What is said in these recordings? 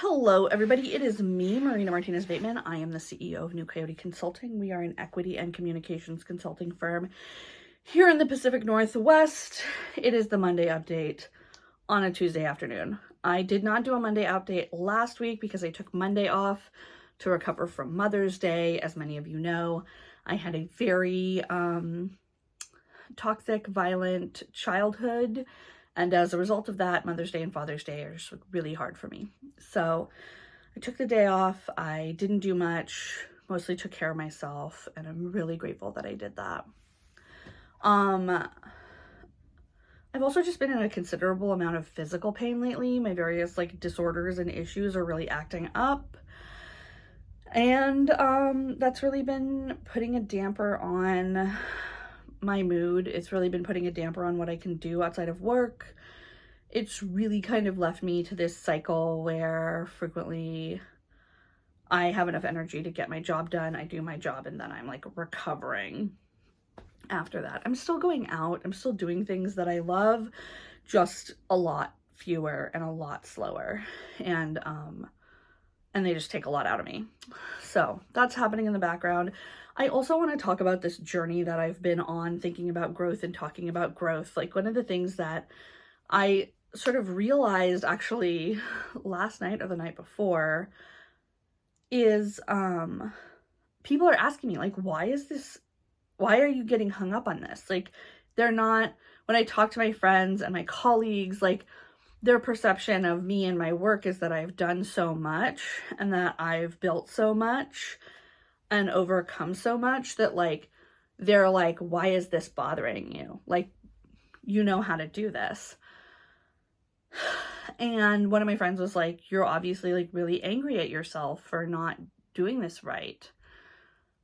Hello, everybody. It is me, Martinez-Bateman. I am the CEO of New Coyote Consulting. We are an equity and communications consulting firm here in the Pacific Northwest. It is the Monday update on a Tuesday afternoon. I did not do a Monday update last week because I took Monday off to recover from Mother's Day. As many of you know, I had a very toxic, violent childhood. And as a result of that, Mother's Day and Father's Day are just really hard for me. So I took the day off. I didn't do much, mostly took care of myself, and I'm really grateful that I did that. I've also just been in a considerable amount of physical pain lately. My various disorders and issues are really acting up. And that's really been putting a damper on my mood. It's really been putting a damper on what I can do outside of work. It's really kind of left me to this cycle where frequently I have enough energy to get my job done. I do my job and then I'm recovering after that. I'm still going out. I'm still doing things that I love, just a lot fewer and a lot slower. And they just take a lot out of me. So that's happening in the background. I also want to talk about this journey that I've been on, thinking about growth and talking about growth. One of the things that I sort of realized actually last night or the night before is people are asking me why are you getting hung up on this? They're not, when I talk to my friends and my colleagues, their perception of me and my work is that I've done so much and that I've built so much and overcome so much that they're like, why is this bothering you? You know how to do this. And one of my friends was like, you're obviously really angry at yourself for not doing this right,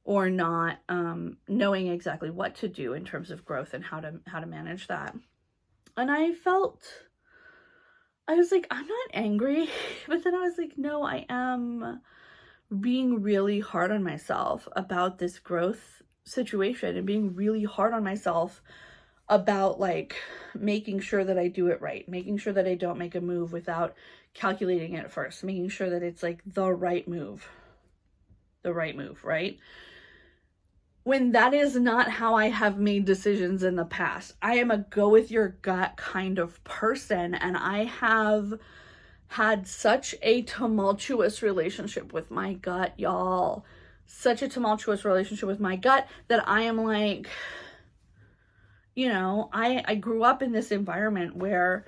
or not knowing exactly what to do in terms of growth and how to manage that. And I was like, I'm not angry. But then I was like, no, I am being really hard on myself about this growth situation and being really hard on myself about making sure that I do it right, making sure that I don't make a move without calculating it first, making sure that it's the right move, right? When that is not how I have made decisions in the past. I am a go with your gut kind of person, and I have had such a tumultuous relationship with my gut, y'all. Such a tumultuous relationship with my gut that I am I grew up in this environment where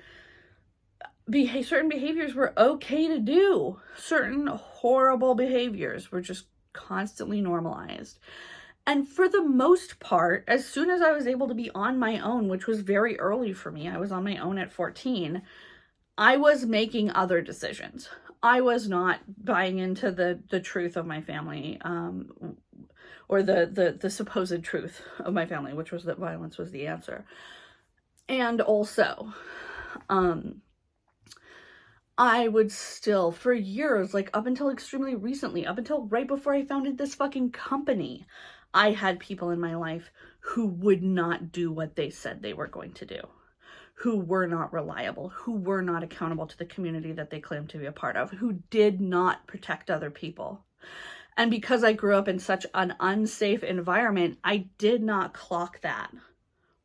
certain behaviors were okay to do. Certain horrible behaviors were just constantly normalized. And for the most part, as soon as I was able to be on my own, which was very early for me, I was on my own at 14, I was making other decisions. I was not buying into the truth of my family, or the supposed truth of my family, which was that violence was the answer. And also, I would still, for years, up until extremely recently, up until right before I founded this fucking company, I had people in my life who would not do what they said they were going to do, who were not reliable, who were not accountable to the community that they claimed to be a part of, who did not protect other people. And because I grew up in such an unsafe environment, I did not clock that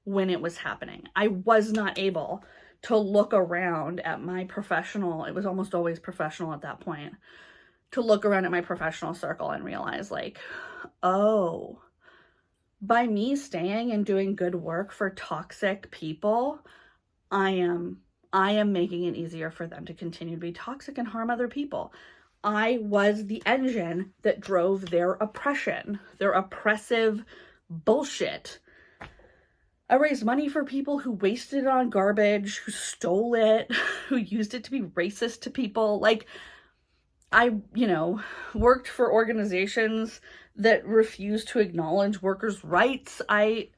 when it was happening. I was not able to look around at my professional, it was almost always professional at that point, to look around at my professional circle and realize oh, by me staying and doing good work for toxic people, I am making it easier for them to continue to be toxic and harm other people. I was the engine that drove their oppression, their oppressive bullshit. I raised money for people who wasted it on garbage, who stole it, who used it to be racist to people. I, worked for organizations that refused to acknowledge workers' rights. I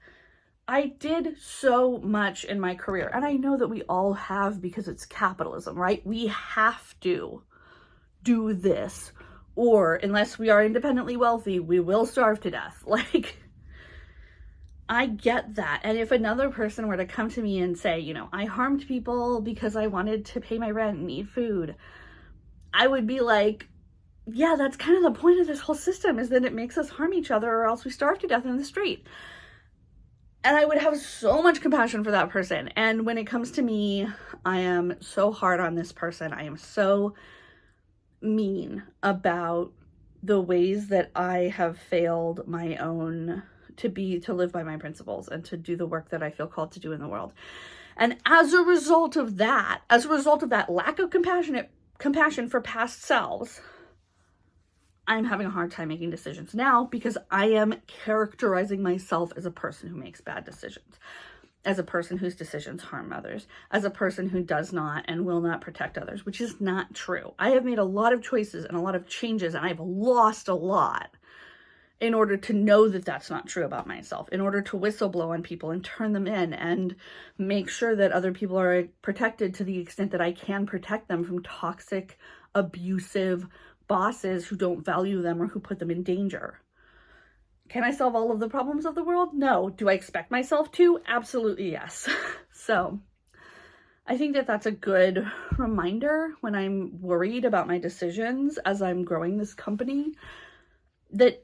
did so much in my career, and I know that we all have because it's capitalism, right? We have to do this, or unless we are independently wealthy, we will starve to death. I get that. And if another person were to come to me and say, I harmed people because I wanted to pay my rent and eat food, I would be like, yeah, that's kind of the point of this whole system, is that it makes us harm each other or else we starve to death in the street. And I would have so much compassion for that person. And when it comes to me, I am so hard on this person. I am so mean about the ways that I have failed my own to live by my principles and to do the work that I feel called to do in the world. And as a result of that lack of compassion for past selves, I'm having a hard time making decisions now because I am characterizing myself as a person who makes bad decisions, as a person whose decisions harm others, as a person who does not and will not protect others, which is not true. I have made a lot of choices and a lot of changes, and I've lost a lot in order to know that that's not true about myself, in order to whistleblow on people and turn them in and make sure that other people are protected to the extent that I can protect them from toxic, abusive bosses who don't value them or who put them in danger. Can I solve all of the problems of the world? No. Do I expect myself to? Absolutely yes. So I think that that's a good reminder when I'm worried about my decisions as I'm growing this company, that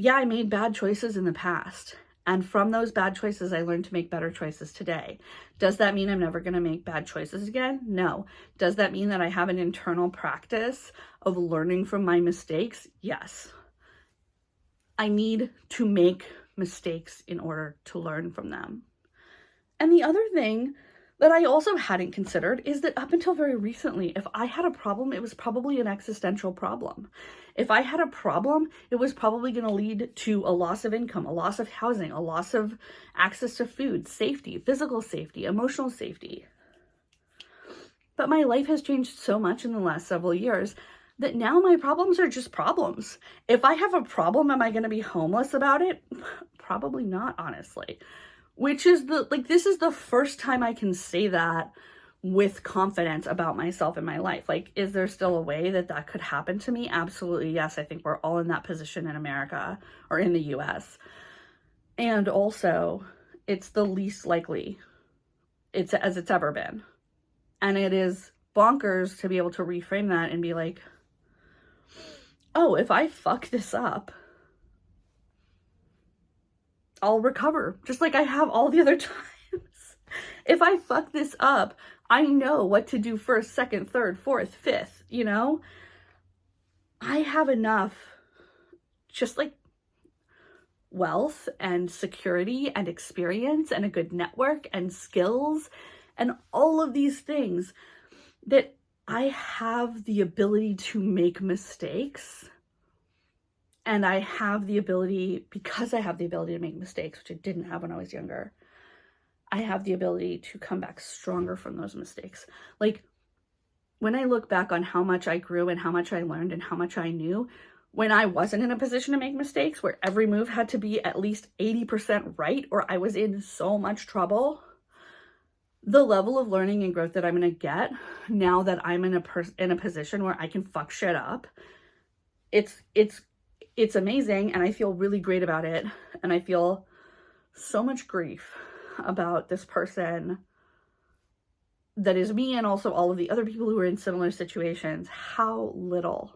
yeah, I made bad choices in the past. And from those bad choices, I learned to make better choices today. Does that mean I'm never going to make bad choices again? No. Does that mean that I have an internal practice of learning from my mistakes? Yes. I need to make mistakes in order to learn from them. And the other thing that I also hadn't considered is that up until very recently, if I had a problem, it was probably an existential problem. If I had a problem, it was probably going to lead to a loss of income, a loss of housing, a loss of access to food, safety, physical safety, emotional safety. But my life has changed so much in the last several years that now my problems are just problems. If I have a problem, am I going to be homeless about it? Probably not, honestly. Which is this is the first time I can say that with confidence about myself and my life. Like, is there still a way that that could happen to me? Absolutely, yes. I think we're all in that position in America or in the US. And also, it's the least likely it's ever been. And it is bonkers to be able to reframe that and be like, oh, if I fuck this up, I'll recover, just like I have all the other times. If I fuck this up, I know what to do first, second, third, fourth, fifth, you know? I have enough just like wealth and security and experience and a good network and skills and all of these things that I have the ability to make mistakes. And I have the ability, because I have the ability to make mistakes, which I didn't have when I was younger, I have the ability to come back stronger from those mistakes. Like, when I look back on how much I grew and how much I learned and how much I knew, when I wasn't in a position to make mistakes, where every move had to be at least 80% right, or I was in so much trouble, the level of learning and growth that I'm going to get now that I'm in a position where I can fuck shit up, it's amazing, and I feel really great about it, and I feel so much grief about this person that is me, and also all of the other people who are in similar situations, how little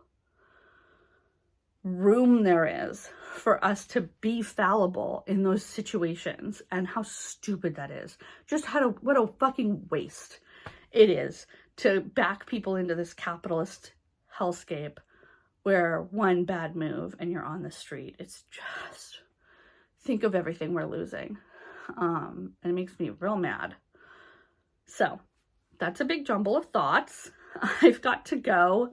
room there is for us to be fallible in those situations, and how stupid that is. Just what a fucking waste it is to back people into this capitalist hellscape where one bad move and you're on the street. It's just, think of everything we're losing. And it makes me real mad. So that's a big jumble of thoughts. I've got to go.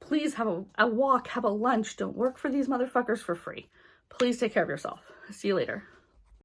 Please have a walk, have a lunch. Don't work for these motherfuckers for free. Please take care of yourself. See you later.